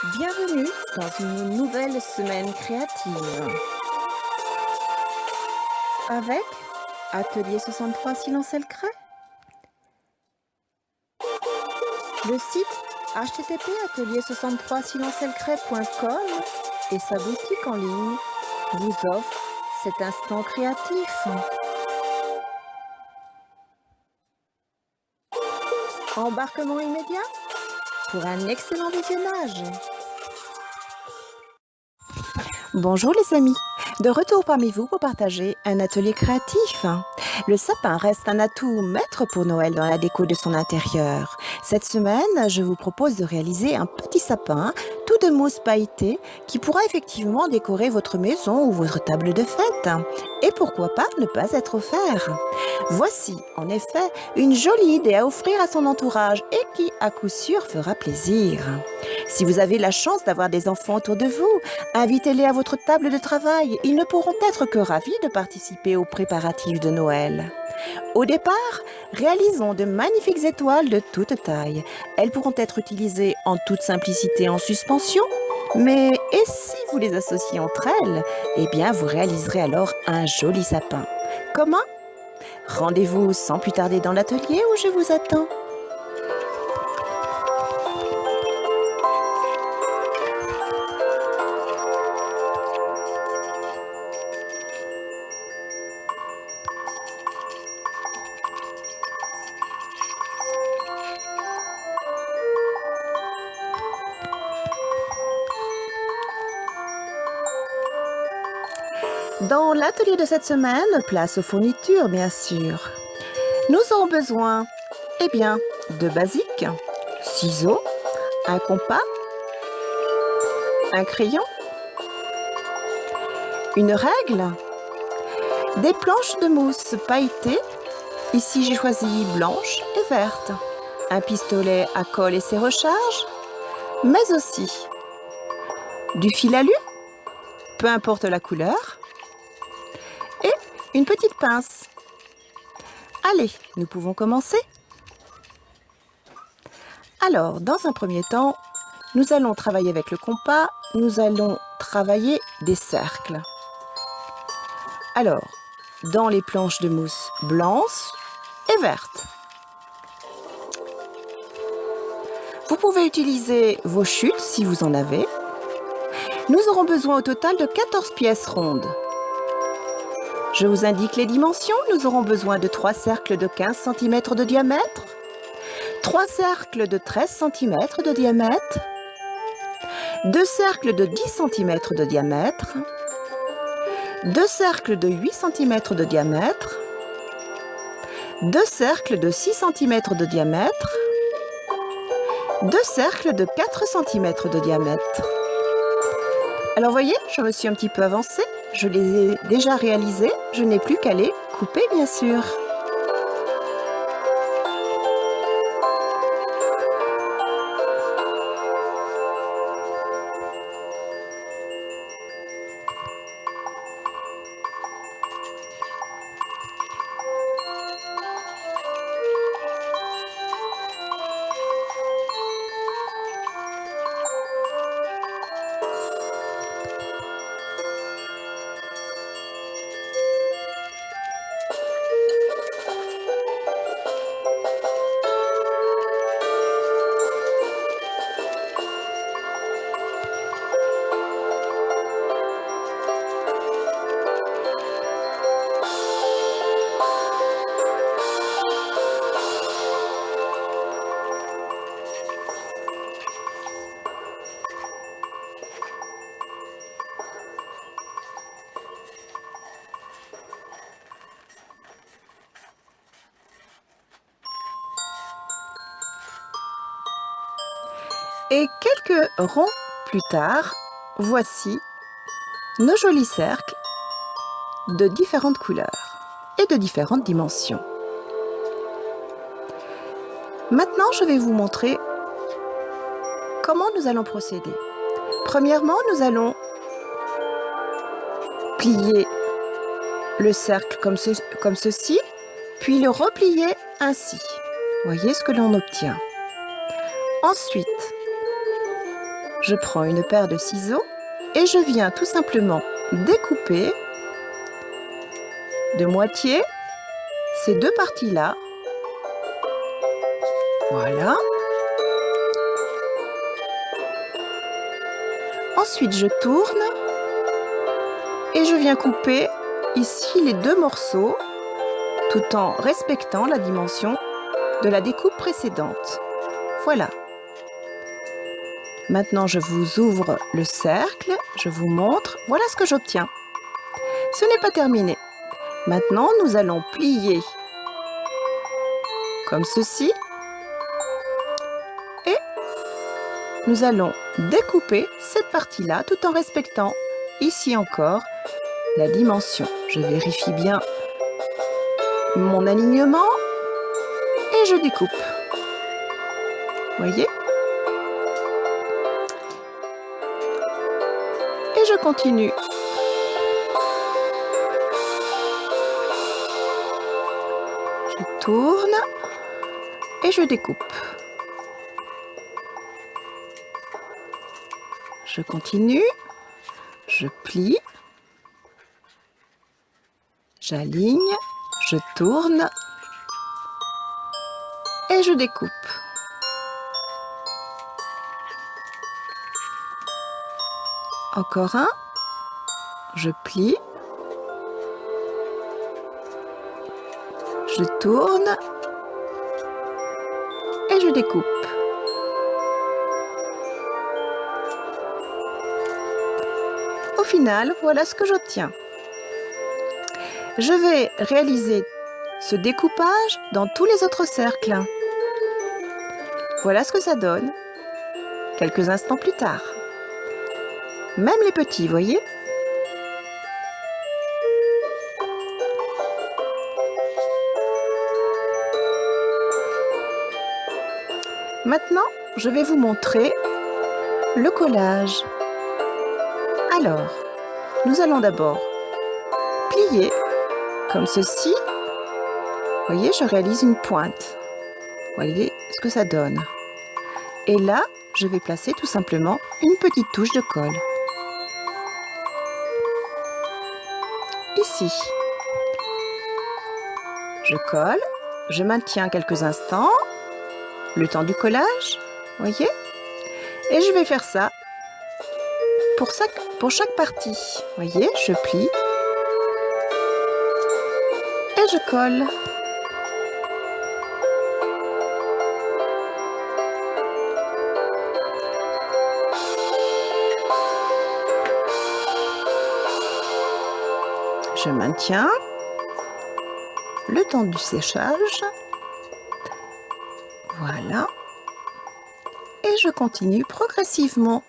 Bienvenue dans une nouvelle semaine créative avec Atelier 63 Silence et le Crêt, le site http://atelier63silenceelcret.com et sa boutique en ligne vous offre cet instant créatif. Embarquement immédiat pour un excellent visionnage. Bonjour les amis, de retour parmi vous pour partager un atelier créatif. Le sapin reste un atout maître pour Noël dans la déco de son intérieur. Cette semaine, je vous propose de réaliser un petit sapin tout de mousse pailletée qui pourra effectivement décorer votre maison ou votre table de fête. Et pourquoi pas ne pas être offert. Voici en effet une jolie idée à offrir à son entourage et qui à coup sûr fera plaisir. Si vous avez la chance d'avoir des enfants autour de vous, invitez-les à votre table de travail. Ils ne pourront être que ravis de participer aux préparatifs de Noël. Au départ, réalisons de magnifiques étoiles de toute taille. Elles pourront être utilisées en toute simplicité en suspension. Mais et si vous les associez entre elles, eh bien vous réaliserez alors un joli sapin. Comment ? Rendez-vous sans plus tarder dans l'atelier où je vous attends. Dans l'atelier de cette semaine, place aux fournitures bien sûr. Nous aurons besoin, de basiques, ciseaux, un compas, un crayon, une règle, des planches de mousse pailletées, ici j'ai choisi blanche et verte, un pistolet à colle et ses recharges, mais aussi du fil alu, peu importe la couleur, et une petite pince. Allez, nous pouvons commencer. Alors, dans un premier temps, nous allons travailler avec le compas, nous allons travailler des cercles. Alors, dans les planches de mousse blanches et vertes. Vous pouvez utiliser vos chutes si vous en avez. Nous aurons besoin au total de 14 pièces rondes. Je vous indique les dimensions. Nous aurons besoin de 3 cercles de 15 cm de diamètre, 3 cercles de 13 cm de diamètre, 2 cercles de 10 cm de diamètre, 2 cercles de 8 cm de diamètre, 2 cercles de 6 cm de diamètre, 2 cercles de 4 cm de diamètre. Alors voyez, je me suis un petit peu avancée, je les ai déjà réalisés, je n'ai plus qu'à les couper bien sûr. Et quelques ronds plus tard, voici nos jolis cercles de différentes couleurs et de différentes dimensions. Maintenant, je vais vous montrer comment nous allons procéder. Premièrement, nous allons plier le cercle comme ceci, puis le replier ainsi. Voyez ce que l'on obtient. Ensuite, je prends une paire de ciseaux et je viens tout simplement découper de moitié ces deux parties-là. Voilà. Ensuite, je tourne et je viens couper ici les deux morceaux tout en respectant la dimension de la découpe précédente. Voilà. Maintenant, je vous ouvre le cercle, je vous montre. Voilà ce que j'obtiens. Ce n'est pas terminé. Maintenant, nous allons plier comme ceci et nous allons découper cette partie-là tout en respectant ici encore la dimension. Je vérifie bien mon alignement et je découpe. Voyez? Et je continue. Je tourne et je découpe. Je continue, je plie, j'aligne, je tourne et je découpe. Encore un, je plie, je tourne et je découpe. Au final, voilà ce que j'obtiens. Je vais réaliser ce découpage dans tous les autres cercles. Voilà ce que ça donne quelques instants plus tard. Même les petits, voyez? Maintenant, je vais vous montrer le collage. Alors, nous allons d'abord plier comme ceci. Voyez, je réalise une pointe. Voyez ce que ça donne. Et là, je vais placer tout simplement une petite touche de colle. Ici. Je colle, je maintiens quelques instants, le temps du collage, voyez? Et je vais faire ça pour chaque partie. Voyez, je plie et je colle. Je maintiens le temps du séchage. Voilà. Et je continue progressivement.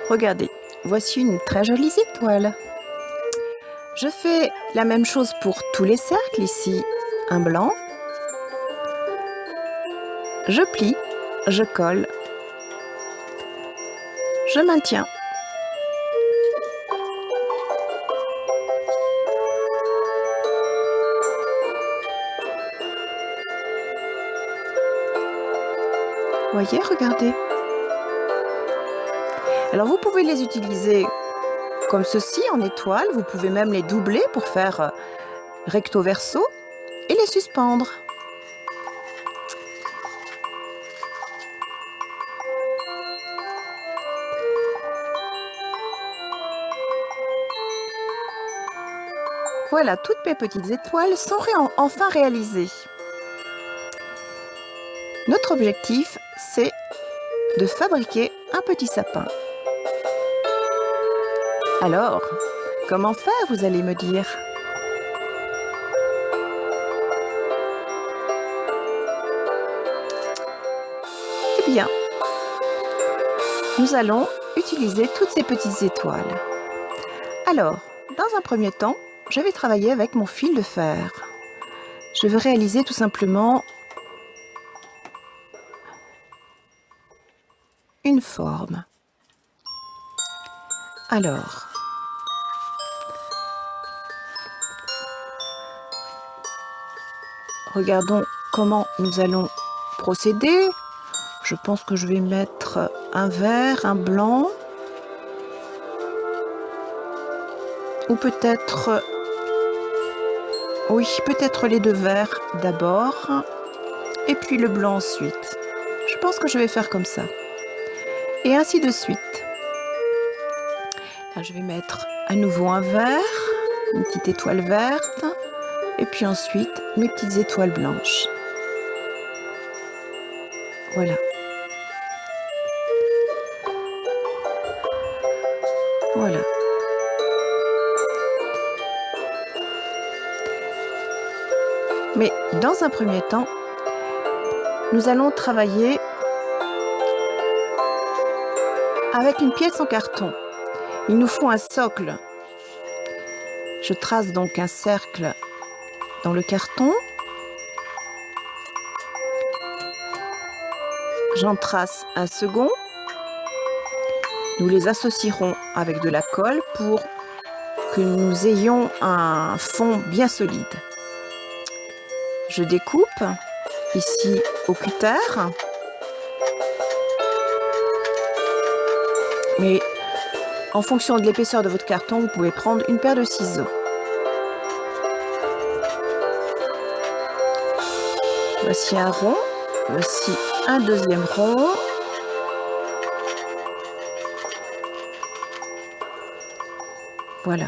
Regardez, voici une très jolie étoile. Je fais la même chose pour tous les cercles ici. Un blanc. Je plie, je colle. Je maintiens. Voyez, regardez. Alors vous pouvez les utiliser comme ceci en étoile. Vous pouvez même les doubler pour faire recto verso et les suspendre. Voilà, toutes mes petites étoiles sont enfin réalisées. Notre objectif, c'est de fabriquer un petit sapin. Alors, comment faire, vous allez me dire? Eh bien, nous allons utiliser toutes ces petites étoiles. Alors, dans un premier temps, je vais travailler avec mon fil de fer. Je vais réaliser tout simplement une forme. Alors, regardons comment nous allons procéder. Je pense que je vais mettre un vert, un blanc, ou peut-être, oui, peut-être les deux verts d'abord, et puis le blanc ensuite. Je pense que je vais faire comme ça. Et ainsi de suite. Là, je vais mettre à nouveau un vert, une petite étoile verte, et puis ensuite mes petites étoiles blanches. Voilà. Voilà. Mais dans un premier temps, nous allons travailler avec une pièce en carton. Il nous faut un socle. Je trace donc un cercle dans le carton. J'en trace un second. Nous les associerons avec de la colle pour que nous ayons un fond bien solide. Je découpe ici au cutter. Mais en fonction de l'épaisseur de votre carton, vous pouvez prendre une paire de ciseaux. Voici un rond. Voici un deuxième rond. Voilà.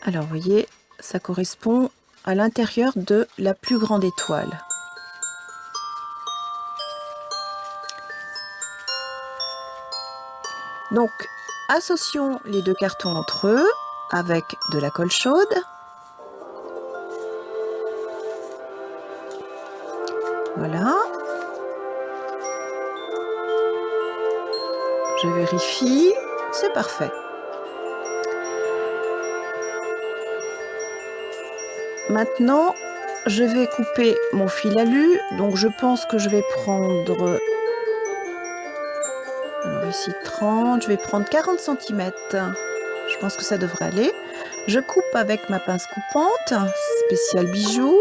Alors, vous voyez, ça correspond à l'intérieur de la plus grande étoile. Donc, associons les deux cartons entre eux avec de la colle chaude. Voilà. Je vérifie, c'est parfait. Maintenant, je vais couper mon fil alu. Donc, je pense que je vais prendre... Alors ici 30, je vais prendre 40 cm. Je pense que ça devrait aller. Je coupe avec ma pince coupante, spécial bijou.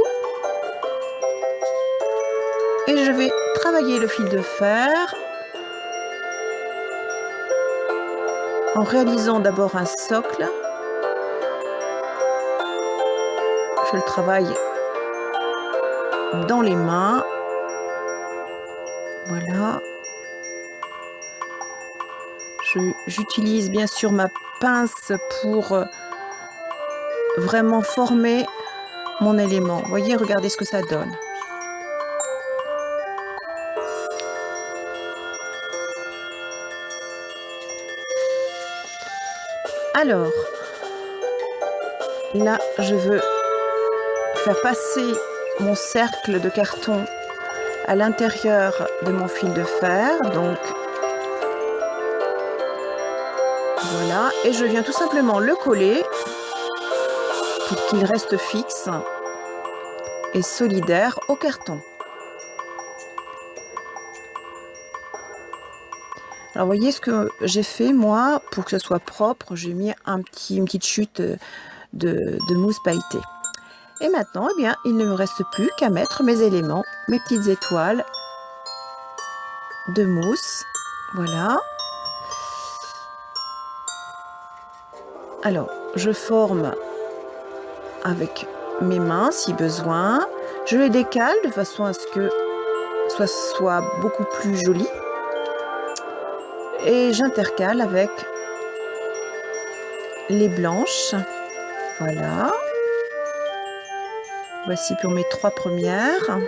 Et je vais travailler le fil de fer en réalisant d'abord un socle. Je le travaille dans les mains. Voilà. J'utilise bien sûr ma pince pour vraiment former mon élément. Vous voyez, regardez ce que ça donne. Alors, là, je veux faire passer mon cercle de carton à l'intérieur de mon fil de fer. Donc, voilà. Et je viens tout simplement le coller pour qu'il reste fixe et solidaire au carton. Alors, voyez ce que j'ai fait, moi, pour que ce soit propre. J'ai mis une petite chute de mousse pailletée. Et maintenant, eh bien, il ne me reste plus qu'à mettre mes éléments, mes petites étoiles de mousse. Voilà. Alors, je forme avec mes mains si besoin. Je les décale de façon à ce que ça soit beaucoup plus joli. Et j'intercale avec les blanches. Voilà. Voici pour mes 3 premières.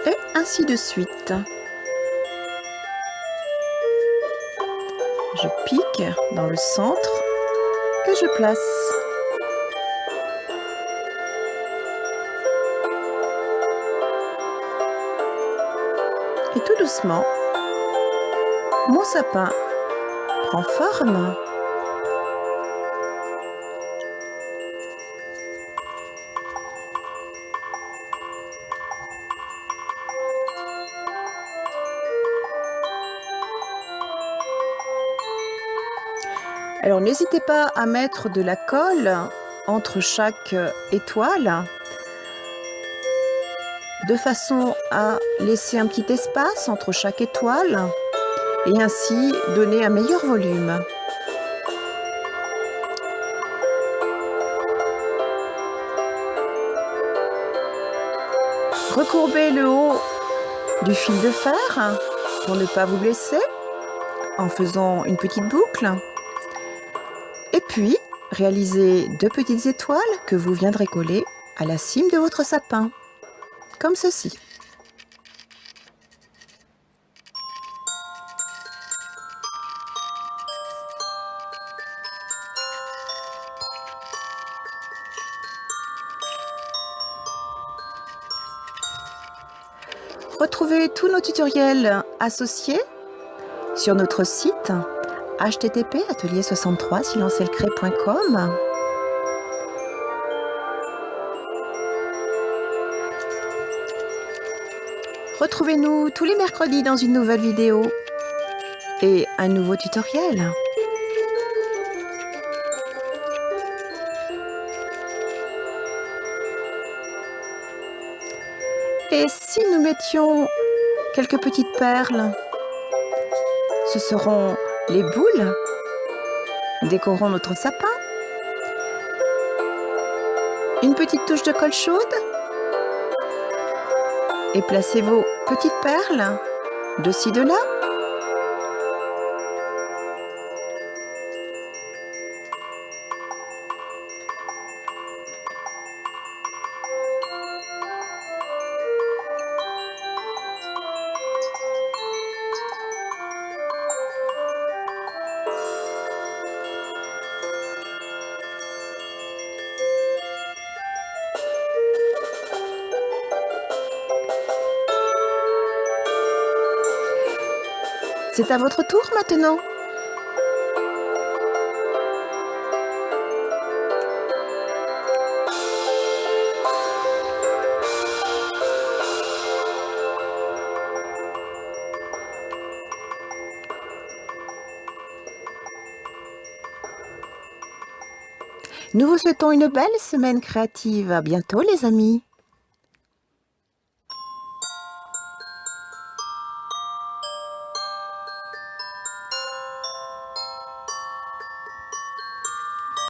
Et ainsi de suite. Je pique dans le centre et je place. tout doucement, mon sapin prend forme. Alors n'hésitez pas à mettre de la colle entre chaque étoile, de façon à laisser un petit espace entre chaque étoile et ainsi donner un meilleur volume. Recourbez le haut du fil de fer pour ne pas vous blesser en faisant une petite boucle. Et puis, réalisez 2 petites étoiles que vous viendrez coller à la cime de votre sapin, comme ceci. Retrouvez tous nos tutoriels associés sur notre site http://atelier63silencielecré.com. Retrouvez-nous tous les mercredis dans une nouvelle vidéo et un nouveau tutoriel. Et si nous mettions quelques petites perles, ce seront les boules décorant notre sapin. Une petite touche de colle chaude et placez vos petites perles de ci, de là. C'est à votre tour maintenant. Nous vous souhaitons une belle semaine créative. À bientôt les amis.